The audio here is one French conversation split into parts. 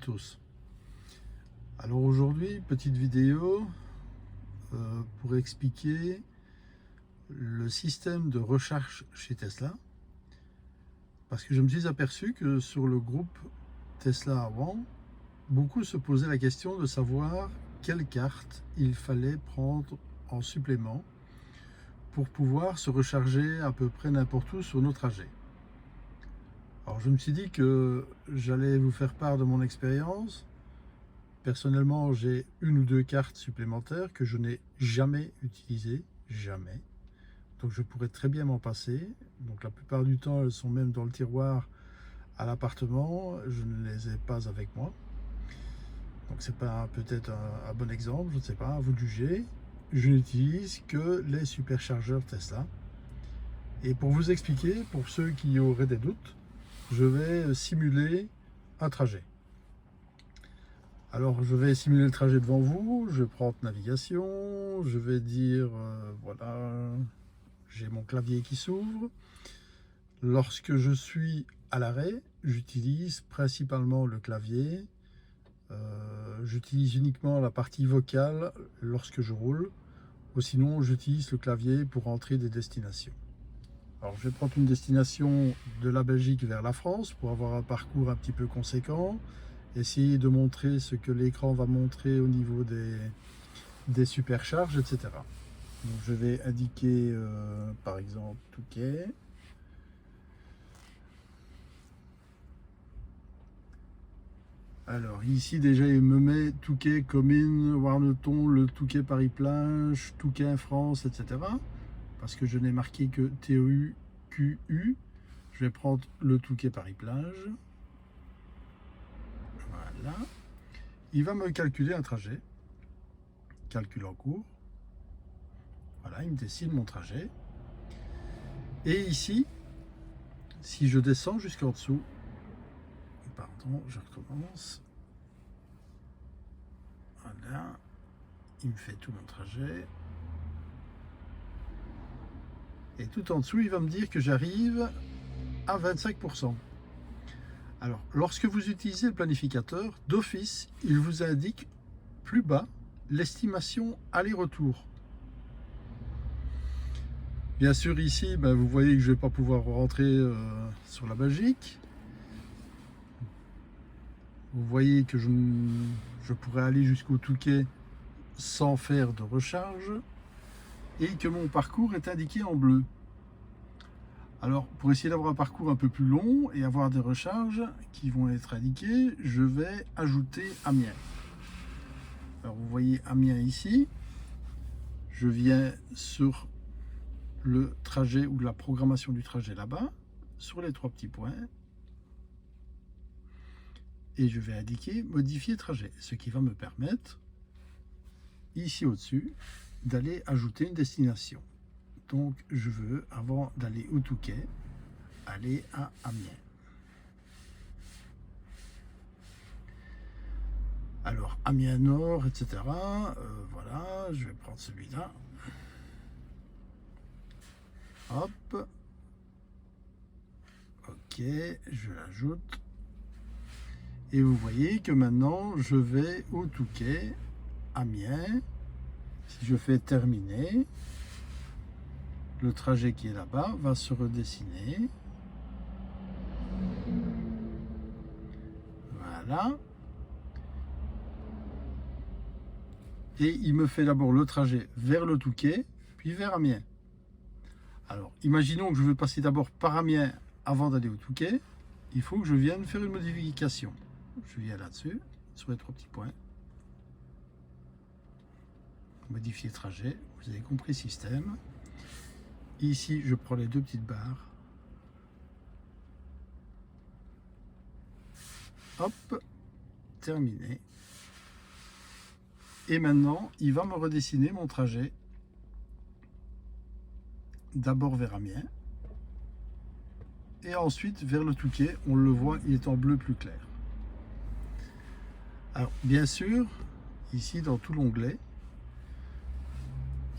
Tous. Alors aujourd'hui, petite vidéo pour expliquer le système de recharge chez Tesla, parce que je me suis aperçu que sur le groupe Tesla avant, beaucoup se posaient la question de savoir quelle carte il fallait prendre en supplément pour pouvoir se recharger à peu près n'importe où sur nos trajets. Alors je me suis dit que j'allais vous faire part de mon expérience. Personnellement, j'ai une ou deux cartes supplémentaires que je n'ai jamais utilisées, jamais. Donc je pourrais très bien m'en passer. Donc la plupart du temps, elles sont même dans le tiroir à l'appartement. Je ne les ai pas avec moi. Donc c'est pas peut-être un bon exemple, je ne sais pas, à vous de juger. Je n'utilise que les superchargeurs Tesla. Et pour vous expliquer, pour ceux qui auraient des doutes, je vais simuler un trajet. Alors je vais simuler le trajet devant vous, je prends navigation, je vais dire voilà, j'ai mon clavier qui s'ouvre. Lorsque je suis à l'arrêt, j'utilise principalement le clavier. J'utilise uniquement la partie vocale lorsque je roule, ou sinon j'utilise le clavier pour entrer des destinations. Alors je vais prendre une destination de la Belgique vers la France pour avoir un parcours un petit peu conséquent. Essayer de montrer ce que l'écran va montrer au niveau des supercharges, etc. Donc je vais indiquer par exemple Touquet. Alors ici déjà il me met Touquet, Comines, Warneton, le Touquet Paris-Plage, Touquet France, etc. Parce que je n'ai marqué que TOU, QU. Je vais prendre le Touquet Paris-Plage. Voilà. Il va me calculer un trajet. Calcul en cours. Voilà, il me dessine mon trajet. Et ici, si je descends jusqu'en dessous, pardon, je recommence. Voilà, il me fait tout mon trajet. Et tout en dessous, il va me dire que j'arrive à 25%. Alors, lorsque vous utilisez le planificateur, d'office, il vous indique plus bas l'estimation aller-retour. Bien sûr, ici, vous voyez que je ne vais pas pouvoir rentrer sur la Belgique. Vous voyez que je pourrais aller jusqu'au Touquet sans faire de recharge et que mon parcours est indiqué en bleu. Alors, pour essayer d'avoir un parcours un peu plus long et avoir des recharges qui vont être indiquées, je vais ajouter Amiens. Alors, vous voyez Amiens ici. Je viens sur le trajet ou la programmation du trajet là-bas, sur les trois petits points. Et je vais indiquer modifier trajet, ce qui va me permettre, ici au-dessus, d'aller ajouter une destination. Donc je veux, avant d'aller au Touquet, aller à Amiens. Alors Amiens Nord, etc. Voilà, je vais prendre celui-là. Hop. Ok, je l'ajoute. Et vous voyez que maintenant, je vais au Touquet, Amiens. Si je fais terminer, le trajet qui est là-bas va se redessiner. Voilà. Et il me fait d'abord le trajet vers le Touquet, puis vers Amiens. Alors, imaginons que je veux passer d'abord par Amiens avant d'aller au Touquet. Il faut que je vienne faire une modification. Je viens là-dessus, sur les trois petits points. Modifier trajet, vous avez compris système. Ici, je prends les deux petites barres. Hop, terminé. Et maintenant, il va me redessiner mon trajet. D'abord vers Amiens. Et ensuite vers le Touquet. On le voit, il est en bleu plus clair. Alors, bien sûr, ici dans tout l'onglet,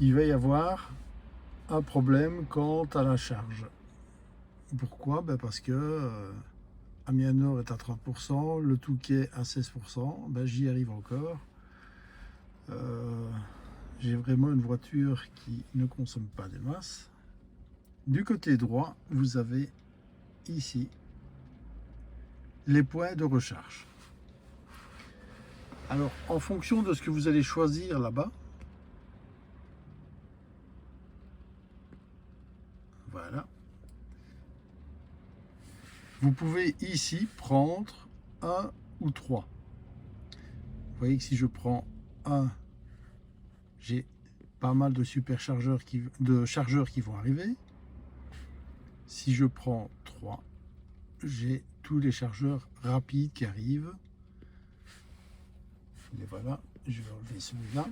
il va y avoir un problème quant à la charge. Pourquoi? Parce que Amiens Nord est à 30%, le Touquet à 16%, ben, j'y arrive encore. J'ai vraiment une voiture qui ne consomme pas des masses. Du côté droit, vous avez ici les points de recharge. Alors, en fonction de ce que vous allez choisir là-bas, voilà, vous pouvez ici prendre un ou trois. Vous voyez que si je prends un, j'ai pas mal de superchargeurs chargeurs qui vont arriver. Si je prends 3, j'ai tous les chargeurs rapides qui arrivent. Et voilà, je vais enlever celui-là.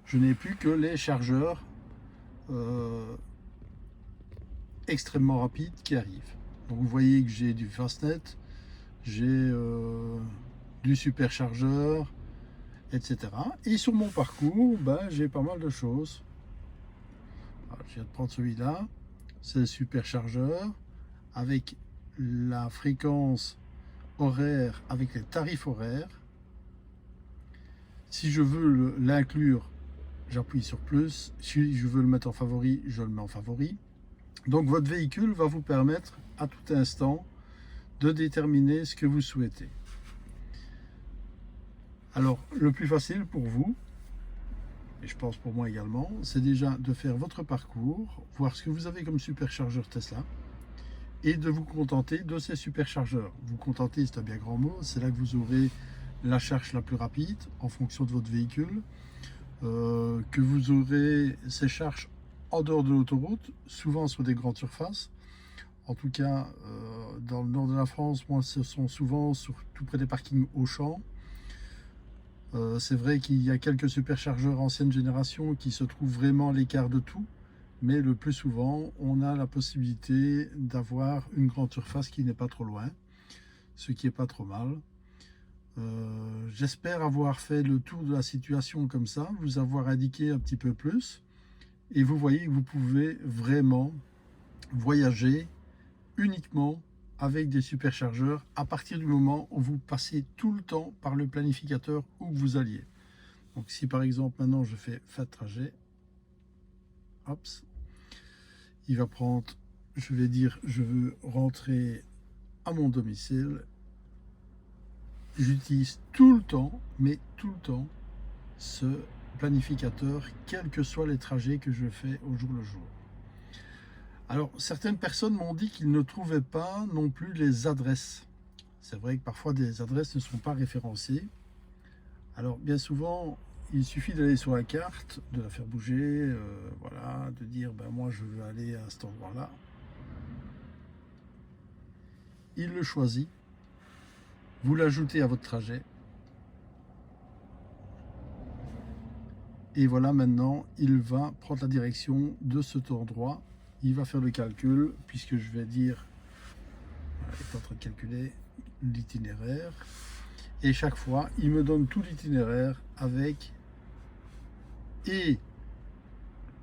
Je n'ai plus que les chargeurs extrêmement rapides qui arrivent. Donc vous voyez que j'ai du Fastnet, j'ai du superchargeur, etc. Et sur mon parcours, ben, j'ai pas mal de choses. Alors, je viens de prendre celui-là, c'est le superchargeur avec la fréquence horaire, avec les tarifs horaires. Si je veux l'inclure, j'appuie sur plus. Si je veux le mettre en favori, je le mets en favori. Donc votre véhicule va vous permettre à tout instant de déterminer ce que vous souhaitez. Alors le plus facile pour vous, et je pense pour moi également, c'est déjà de faire votre parcours, voir ce que vous avez comme superchargeur Tesla et de vous contenter de ces superchargeurs. Vous contenter, c'est un bien grand mot, c'est là que vous aurez la charge la plus rapide en fonction de votre véhicule, que vous aurez ces charges en dehors de l'autoroute, souvent sur des grandes surfaces. En tout cas, dans le nord de la France, moi, ce sont souvent tout près des parkings Auchan. C'est vrai qu'il y a quelques superchargeurs ancienne génération qui se trouvent vraiment à l'écart de tout, mais le plus souvent, on a la possibilité d'avoir une grande surface qui n'est pas trop loin, ce qui n'est pas trop mal. J'espère avoir fait le tour de la situation comme ça, vous avoir indiqué un petit peu plus, et vous voyez que vous pouvez vraiment voyager uniquement avec des superchargeurs à partir du moment où vous passez tout le temps par le planificateur où vous alliez. Donc si par exemple maintenant je fais fin de trajet, hop, il va prendre, je vais dire je veux rentrer à mon domicile. J'utilise tout le temps, mais tout le temps, ce planificateur, quels que soient les trajets que je fais au jour le jour. Alors, certaines personnes m'ont dit qu'ils ne trouvaient pas non plus les adresses. C'est vrai que parfois des adresses ne sont pas référencées. Alors, bien souvent, il suffit d'aller sur la carte, de la faire bouger, voilà, de dire, ben moi je veux aller à cet endroit-là. Il le choisit. Vous l'ajoutez à votre trajet. Et voilà, maintenant, il va prendre la direction de cet endroit. Il va faire le calcul, puisque je vais dire, voilà, il est en train de calculer l'itinéraire. Et chaque fois, il me donne tout l'itinéraire avec et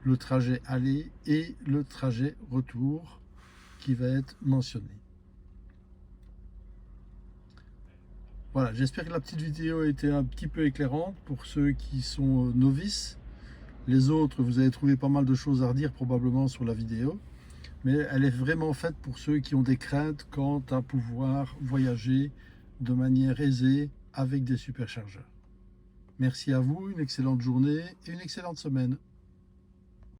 le trajet aller et le trajet retour qui va être mentionné. Voilà, j'espère que la petite vidéo a été un petit peu éclairante pour ceux qui sont novices. Les autres, vous avez trouvé pas mal de choses à redire probablement sur la vidéo. Mais elle est vraiment faite pour ceux qui ont des craintes quant à pouvoir voyager de manière aisée avec des superchargeurs. Merci à vous, une excellente journée et une excellente semaine.